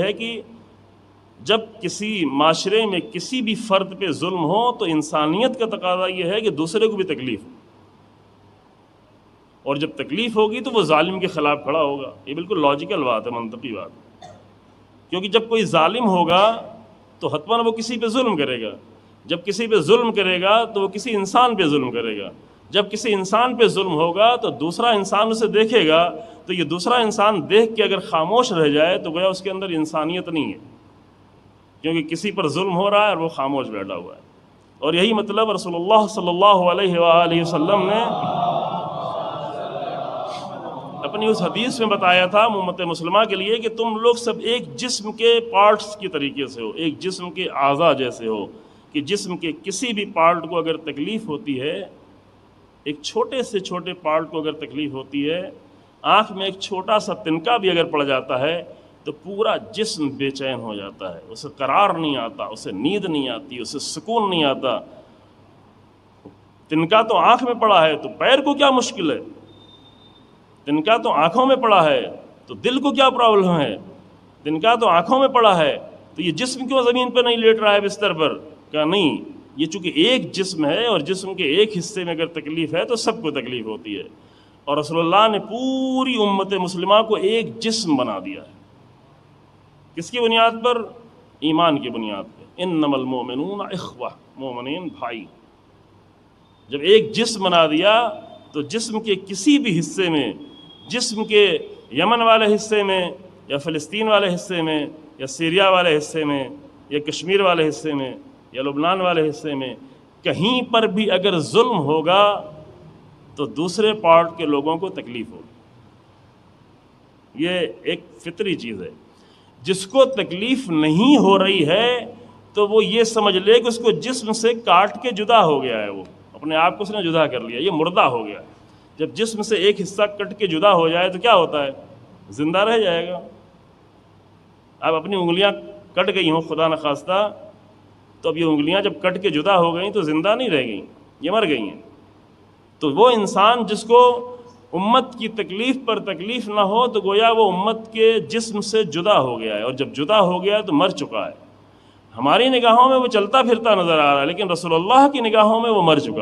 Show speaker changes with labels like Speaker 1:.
Speaker 1: ہے کہ جب کسی معاشرے میں کسی بھی فرد پہ ظلم ہو تو انسانیت کا تقاضا یہ ہے کہ دوسرے کو بھی تکلیف ہو، اور جب تکلیف ہوگی تو وہ ظالم کے خلاف کھڑا ہوگا۔ یہ بالکل لاجیکل بات ہے، منطقی بات ہے، کیونکہ جب کوئی ظالم ہوگا تو حتماً وہ کسی پہ ظلم کرے گا، جب کسی پہ ظلم کرے گا تو وہ کسی انسان پہ ظلم کرے گا، جب کسی انسان پہ ظلم ہوگا تو دوسرا انسان اسے دیکھے گا، تو یہ دوسرا انسان دیکھ کے اگر خاموش رہ جائے تو گویا اس کے اندر انسانیت نہیں ہے، کیونکہ کسی پر ظلم ہو رہا ہے اور وہ خاموش بیٹھا ہوا ہے۔ اور یہی مطلب رسول اللہ صلی اللہ علیہ وآلہ وسلم نے اپنی اس حدیث میں بتایا تھا امت مسلمہ کے لیے کہ تم لوگ سب ایک جسم کے پارٹس کی طریقے سے ہو، ایک جسم کے اعضاء جیسے ہو، کہ جسم کے کسی بھی پارٹ کو اگر تکلیف ہوتی ہے، ایک چھوٹے سے چھوٹے پارٹ کو اگر تکلیف ہوتی ہے، آنکھ میں ایک چھوٹا سا تنکا بھی اگر پڑ جاتا ہے تو پورا جسم بے چین ہو جاتا ہے، اسے قرار نہیں آتا، اسے نیند نہیں آتی، اسے سکون نہیں آتا۔ تنکا تو آنکھ میں پڑا ہے تو پیر کو کیا مشکل ہے، تنکا تو آنکھوں میں پڑا ہے تو دل کو کیا پرابلم ہے، تنکا تو آنکھوں میں پڑا ہے تو یہ جسم کیوں زمین پہ نہیں لیٹ رہا ہے بستر پر؟ کہا نہیں، یہ چونکہ ایک جسم ہے اور جسم کے ایک حصے میں اگر تکلیف ہے تو سب کو تکلیف ہوتی ہے، اور رسول اللہ نے پوری امت مسلمہ کو ایک جسم بنا دیا ہے۔ کس کی بنیاد پر؟ ایمان کی بنیاد پہ۔ انما المؤمنون اخوہ، مومنین بھائی۔ جب ایک جسم بنا دیا تو جسم کے کسی بھی حصے میں، جسم کے یمن والے حصے میں یا فلسطین والے حصے میں یا سیریا والے حصے میں یا کشمیر والے حصے میں یا لبنان والے حصے میں، کہیں پر بھی اگر ظلم ہوگا تو دوسرے پارٹ کے لوگوں کو تکلیف ہوگی۔ یہ ایک فطری چیز ہے۔ جس کو تکلیف نہیں ہو رہی ہے تو وہ یہ سمجھ لے کہ اس کو جسم سے کاٹ کے جدا ہو گیا ہے، وہ اپنے آپ کو اس نے جدا کر لیا، یہ مردہ ہو گیا۔ جب جسم سے ایک حصہ کٹ کے جدا ہو جائے تو کیا ہوتا ہے؟ زندہ رہ جائے گا۔ اب اپنی انگلیاں کٹ گئی ہوں خدا نخواستہ، تو اب یہ انگلیاں جب کٹ کے جدا ہو گئیں تو زندہ نہیں رہ گئیں، یہ مر گئی ہیں۔ تو وہ انسان جس کو امت کی تکلیف پر تکلیف نہ ہو تو گویا وہ امت کے جسم سے جدا ہو گیا ہے، اور جب جدا ہو گیا تو مر چکا ہے۔ ہماری نگاہوں میں وہ چلتا پھرتا نظر آ رہا ہے، لیکن رسول اللہ کی نگاہوں میں وہ مر چکا ہے۔